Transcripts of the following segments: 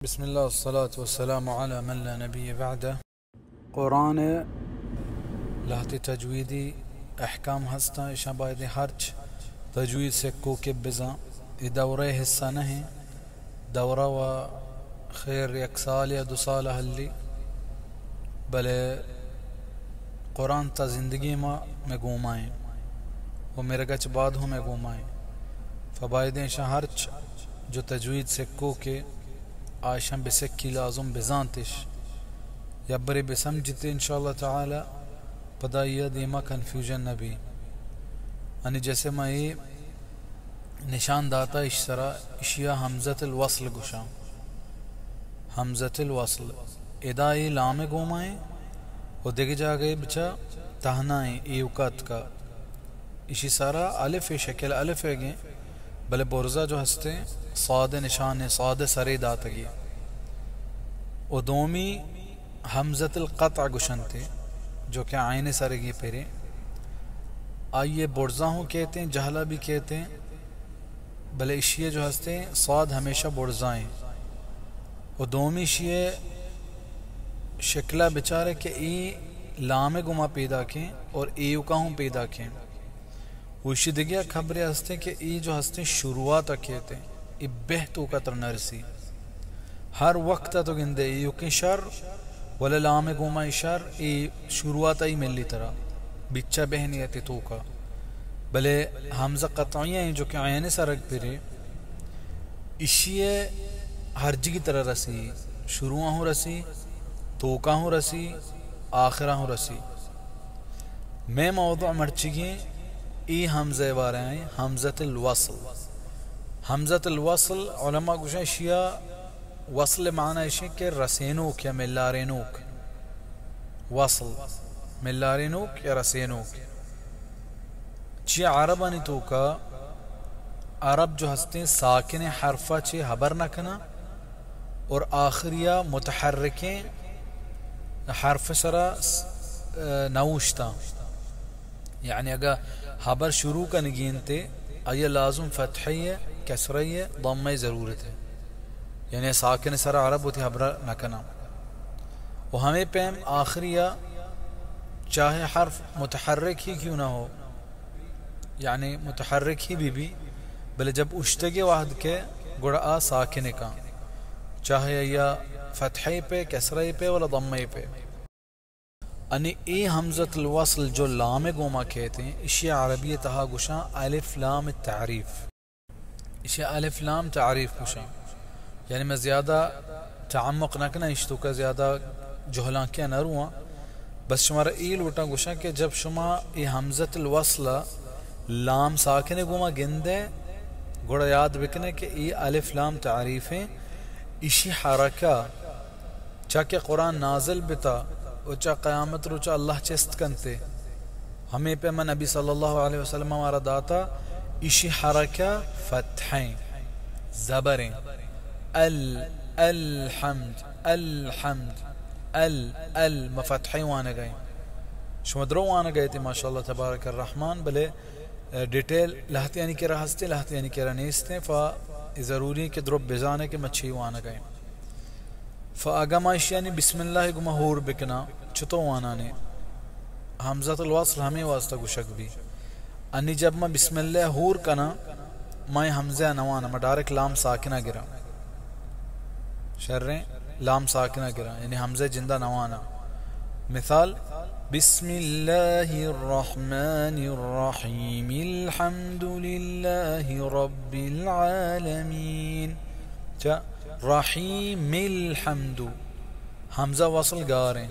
بسم الله والصلاة والسلام على من لا نبي بعده. قرآن لحظة تجویدی احکام ہستا اشاں باید ہرچ تجوید سے کوکب بزاں یہ دورہ حصہ نہیں دورہ و خیر یک سال یا 2 سال حلی بلے قرآن تا زندگی میں گومائیں وہ میرے گچ بعد ہوں میں گومائیں فباید اشاں ہرچ جو تجوید سکو کے آشاں بسکی لازم بزانتش یا بری بسمجھتے انشاءاللہ تعالی پدائیہ دیما کنفیوژن نبی یعنی جیسے میں یہ نشان داتا اشترا اشیاء حمزت الوصل گشاں حمزت الوصل ادائی لام گومائیں اور دیکھ جا گئے بچا تہنائیں ایوکات کا اسی سارا الف شکل الف ہے گئے بلے برزہ جو ہستے صاد نشان ہے صاد سرے داتا گیا و دومی حمزت القطع گشن تھے جو کہ آئین سرے گئے پہرے آئیے برزاہوں کہتے ہیں جہلہ بھی کہتے ہیں بلے اشیاء جو ہستے ہیں صاد ہمیشہ برزائیں و دومی اشیاء شکلہ بچارے کہ ای لام گما پیدا کیں اور ایوکاہوں پیدا کیں وشی دگیا خبریں ہستے کہ ای جو ہستے شروعات کہتے ہیں ای بہتو کا تر نرسی ہر وقت تو گندے ایوکی شر ولا لام گوما شر ای شروعات ای ملی طرح بچہ بہنیتی تو کا بلے حمزہ قطعیہ ہیں جو کہ عین سرگ پھرے اشیے ہر جگہ طرح رسی شروعہ ہوں رسی توکا ہوں رسی آخرہ ہوں رسی میں موضوع مرچگی ای حمزہ بارے ہیں حمزت الوصل حمزت الوصل علماء گوشیں اشیاء وصل معنی اشیاء کہ رسینوک یا ملارینوک وصل ملارینوک یا رسینوک چی عربانی تو کا عرب جو ہستے ساکن حرفہ چی حبر نکنا اور آخریہ متحرکیں حرف سرا نوشتا یعنی اگر حبر شروع کا نگینتے آیا لازم فتحی کسری ضمی ضرورت ہے یعنی ساکن سر عرب ہوتی حبر نکنا و ہمیں پیم آخریہ چاہے حرف متحرک ہی کیوں نہ ہو یعنی متحرک ہی بھی بلے جب اشتگی واحد کے گڑا ساکن کا چاہے یا فتحی پہ کسری پہ ولا ضمی پہ انی ای حمزت الوصل جو لام گوما کہتے ہیں اسی عربی تہا گشاں الف لام تعریف اسی الف لام تعریف گشاں یعنی میں زیادہ تعمق نکنا اشتو کا زیادہ جہلان کیا نہ رواں بس شمارا ای لوٹا گشاں کہ جب شما ای حمزت الوصل لام ساکن گوما گندے گوڑا یاد بکنے کہ ای الف لام تعریف ہیں اسی حرکہ چاکہ قرآن نازل بتا وچا قیامت روچا اللہ چست کنتے ہمیں پہ من نبی صلی اللہ علیہ وسلم ہمارا داتا اسی حرکہ فتحیں زبریں الحمد الحمد مفتحیں وانا گئے شمدرو وانا گئے تھے ماشاءاللہ تبارک الرحمن بلے ڈیٹیل لہتے یعنی کہ رہستے لہتے یعنی کہ رنیستے ضروری کہ درب بزانے کے مچھی وانا گئے فاگما اشیانی بسم اللہ گما ہور بکنا چھتو وانا نے حمزت الوصل ہمیں واسطہ گشک بھی انی جب میں بسم اللہ ہور کنا میں حمزہ نوانا میں ڈائریکٹ لام ساکنہ گرا شرریں لام ساکنہ گرا یعنی حمزہ جندہ نوانا مثال بسم اللہ الرحمن الرحیم الحمد للہ رب العالمین چا رحیم الحمد حمزہ وصل گاریں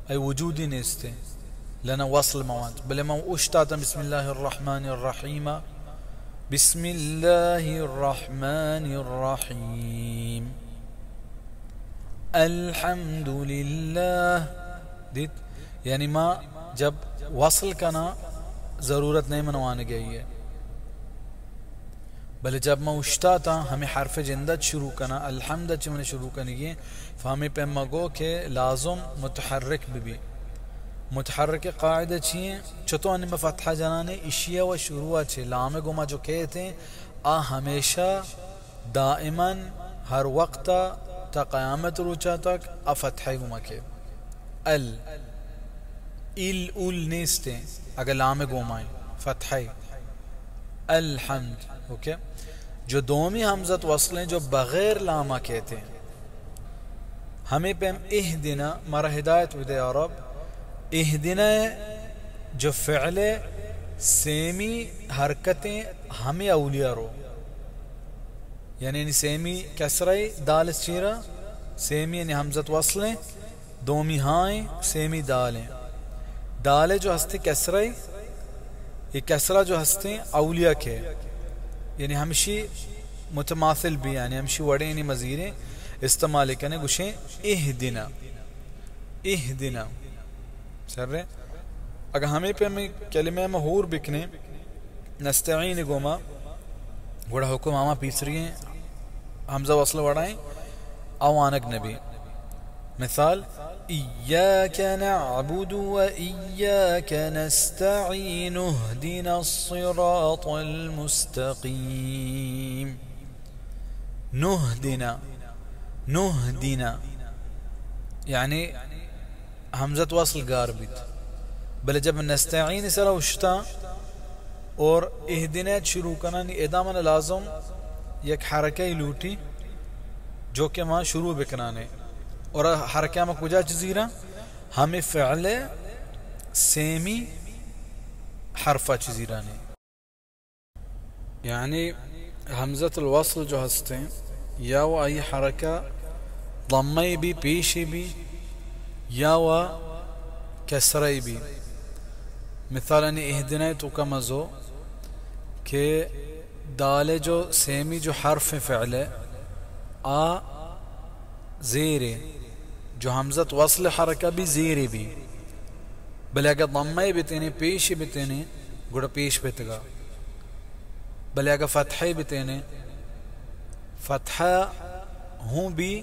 ای وجودی نیستے لنا وصل مواد بلے میں اشتاتا بسم اللہ الرحمن الرحیم بسم اللہ الرحمن الرحیم الحمد للہ دیت یعنی ماں جب وصل کنا ضرورت نہیں منوانے گئی ہے بلے جب میں اشتاتا ہمیں حرف جندت شروع کنا الحمد چمنے شروع کرنے گئے فہمیں پہ مگو کہ لازم متحرک بھی متحرک قاعدہ چیئے چھتو انہیں میں فتحہ جنانے اشیاء و شروع چھے لام گما جو کہتے ہیں ہمیشہ دائماً ہر وقت تا قیامت روچا تک افتحی گما کے ال نیستے اگر لام گومائیں فتحی الحمد اوکے جو دومی حمزت وصلیں جو بغیر لامہ کہتے ہیں ہمیں پہ ہم اہدنا مارا ہدایت ودے یا رب اہدنا جو فعل سیمی حرکتیں ہمیں اولیاء رو یعنی سیمی کسرائی دال چیرہ سیمی یعنی حمزت وصلیں دومی ہائیں سیمی دالیں دالیں جو ہستے کسرائی یہ کسرہ جو ہستے اولیاء کے یعنی ہمشی متماثل بھی یعنی ہمشی وڑے یعنی مزیریں استعمال کرنے گوشیں اہدنا اہدنا سر رہے اگر ہمیں پہ ہمیں کلمہ مہور بکنے نستعین گوما گوڑا حکم آما پیسری ہیں حمزہ وصل وڑائیں اوانک نبی مثال إياك نعبد وإياك نستعين اهدنا الصراط المستقيم نهدنا نهدنا يعني حمزة وصل قاربت بل جب نستعين سرا وشتا اور اهدنا شروع کرنا ادامنا لازم یک حرکہ لوٹی جو کہ ماں شروع بکنانے اور حرکہ میں کجا چیزیرہ ہمیں فعل سیمی حرفہ چیزیرہ نے یعنی حمزت الوصل جو ہستے ہیں یا وہ آئی حرکہ ضمائی بھی پیشی بھی یا وہ کسرائی بھی مثال یعنی اہدنائی تو کا مزو کہ دال جو سیمی جو حرف فعل آ زیر جو حمزت وصل حرکہ بھی زیری بھی بلے اگر ضمائی بتینے پیشی بتینے گوڑا پیش بتگا بلے اگر فتحی بتینے فتحہ ہوں بھی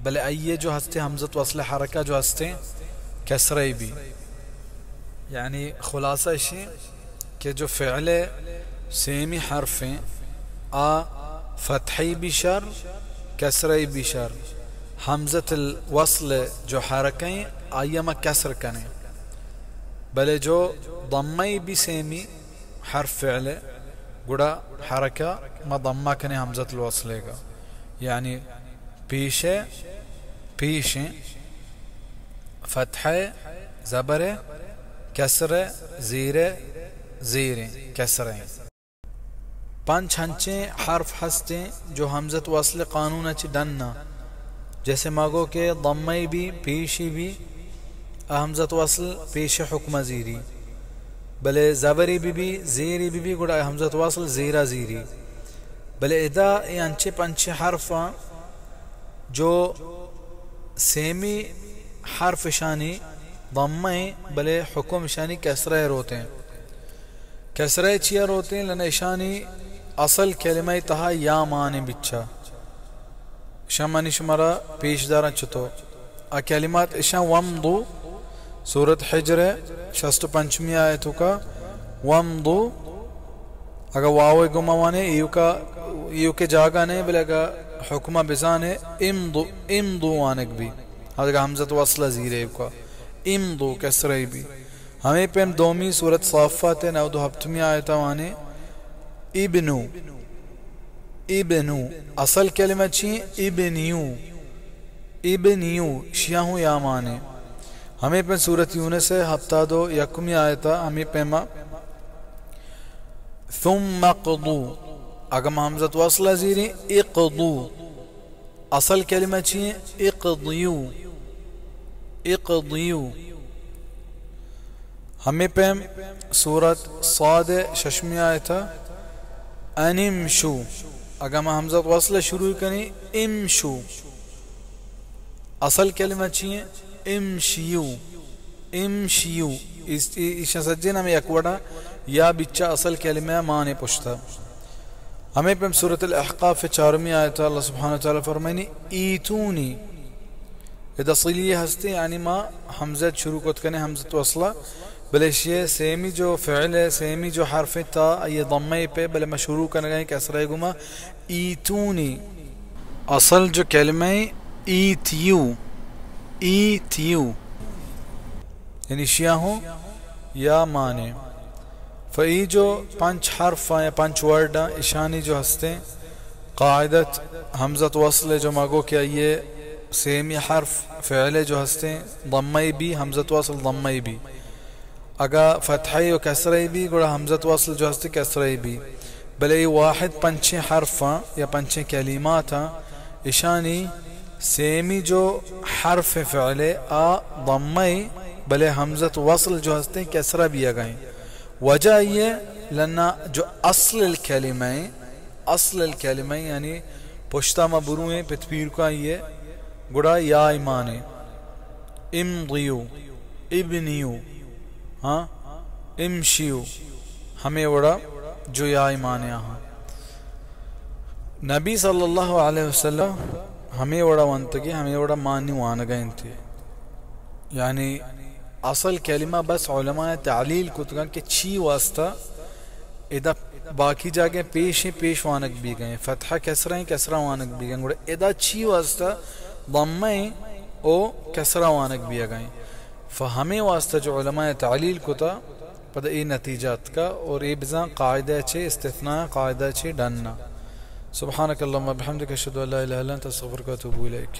بلے آئیے جو ہستے حمزت وصل حرکہ جو ہستے کسرائی بھی یعنی خلاصہ اشی کہ جو فعل سیمی حرفیں آ فتحی بھی شر کسرائی بھی شر حمزت الوصل جو حرکیں آئیما کسر کنے بلے جو ضمائی بھی سیمی حرف فعل گڑا حرکہ ما ضمہ کنے حمزت الوصل گا یعنی پیشے پیشیں فتح زبر کسر زیر زیریں کسریں پانچ ہنچیں حرف ہستے جو حمزت وصل قانون اچھی ڈننا جیسے ماگو کہ ضمائی بھی پیشی بھی حمزت وصل پیش حکم زیری بلے زبری بھی زیری بھی گڑا حمزت وصل زیرہ زیری بلے ادا یہ انچے پنچے حرف جو سیمی حرف شانی ضمائی بلے حکم شانی کسرہ روتے ہیں کسرہ چیا روتے ہیں لنا شانی اصل کلمہ تہا یا مانے بچا شمانی شمارا پیش دارا چھتو کلمات اشان ومضو سورت حجر 65 آیتو کا ومضو اگر واوے گماوانے ایو کے جاگا نہیں بلے اگر حکمہ بزانے امضو وانک بھی اگر حمزت وصلہ زیرے ایو کا امضو کسرے بھی ہمیں پہ دومی سورت صافات 9 آیتو وانے ابنو ابنو اصل کلمہ چین ابنیو ابنیو شیاہوں یا مانے ہمیں پہ سورت یونس 71 آیتا ہمیں پہ ثم قضو اگر حمزت وصلہ زیری اقضو اصل کلمہ چین اقضیو اقضیو ہمیں پہ سورت صاد 6 آیتا انمشو اگر میں حمزت وصلہ شروع کریں امشو اصل کلمہ چیئے امشیو امشیو اس سجنہ میں ایک وڑا یا بچہ اصل کلمہ مانے پشتا ہمیں پہ سورة الاحقاف 4 آیتا اللہ سبحانہ وتعالی فرمائنی ایتونی اذا صلیہ ہستے یعنی ما حمزت شروع کت کرنے حمزت وصلہ بلش یہ سیمی جو فعل ہے سیمی جو حرف تا یہ ضمے پہ بلے میں شروع کرنے گئے کسرہ گما ایتونی اصل جو کلمہ ایتیو ایتیو یعنی شیعہ ہوں یا مانے فئی جو 5 حرف یا 5 ورڈ اشانی جو ہستے قاعدت حمزت وصل جو مگو کیا یہ سیمی حرف فعلے جو ہستے ضمئی بھی حمزت وصل ضمئی بھی اگا فتحی و کسرئی بھی گوڑا حمزت وصل جو ہستے کسرئی بھی بلے واحد 5 حرف یا 5 کلمات اشانی سیمی جو حرف فعلے ضمئی بلے حمزت وصل جو ہستے کسرہ بھی آگئیں وجہ یہ لنا جو اصل الکلمہ یعنی پشتا مبرویں پتپیر کا یہ گڑا یا ایمانے امضیو ابنیو امشیو ہمیں وڑا جو یا ایمانے آہاں نبی صلی اللہ علیہ وسلم ہمیں وڑا وانتگی ہمیں وڑا مانی وانگائیں تھے یعنی اصل کلمہ بس علماء تعلیل کتگاں کہ چھی واسطہ ادا باقی جاگے پیش وانک بھی گئے فتحہ کسرہ وانک بھی گئے گوڑا ادا چھی واسطہ ضمیں او کسرہ وانک بھی گئے فہمیں واسطہ جو علماء تعلیل کتا پدہ ای نتیجات کا اور ای بزان قاعدہ چھے استثناء قاعدہ چھے ڈننا سبحانک اللہم بحمدک اشہدو ان لا الہ الا انت استغفرک و اتوب الیک